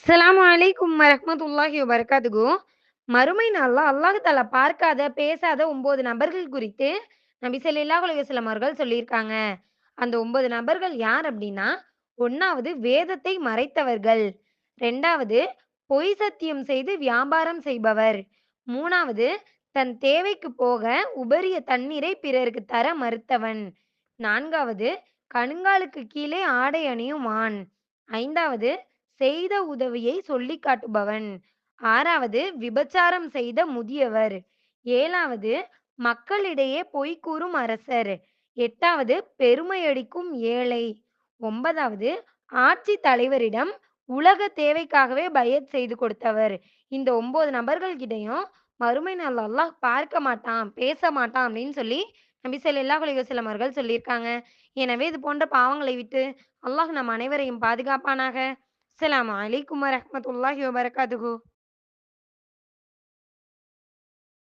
அஸ்ஸலாமு அலைக்கும் வரஹ்மத்துல்லாஹி வபரகாத்துஹு. மறுமை நாள்ல அல்லாஹ் தஆலா பார்க்காத, பேசாத 9 நபர்கள் குறித்து நபி ஸல்லல்லாஹு அலைஹி வஸல்லம் அவர்கள் சொல்லியிருக்காங்க. அந்த 9 நபர்கள் யார் அப்டின்னா, 1வது வேதத்தை மறைத்தவர்கள். 2வது பொய் சத்தியம் செய்து வியாபாரம் செய்பவர். 3வது தன் தேவைக்கு போக உபரிய தண்ணீரை பிறருக்கு தர மறுத்தவன். 4வது கணுங்காலுக்கு கீழே ஆடை அணியும் ஆண். 5வது செய்த உதவியை சொல்லிக் காட்டுபவன். 6வது விபச்சாரம் செய்த முதியவர். 7வது மக்களிடையே பொய் கூறும் அரசர். 8வது பெருமையடிக்கும் ஏழை. 9வது ஆட்சி தலைவரிடம் உலக தேவைக்காகவே பையத் செய்து கொடுத்தவர். இந்த 9 நபர்கள் கிட்டயும் மறுமை நாள்ல அல்லாஹ் பார்க்க மாட்டான், பேச மாட்டான் அப்படின்னு சொல்லி நபி ஸல்லல்லாஹு அலைஹி வஸல்லம் அவர்கள் சொல்லியிருக்காங்க. எனவே இது போன்ற பாவங்களை விட்டு அல்லாஹ் நம் அனைவரையும் பாதுகாப்பானாக. அஸ்ஸலாமு அலைக்கும் வரஹ்மத்துல்லாஹி வபரகாத்துஹு.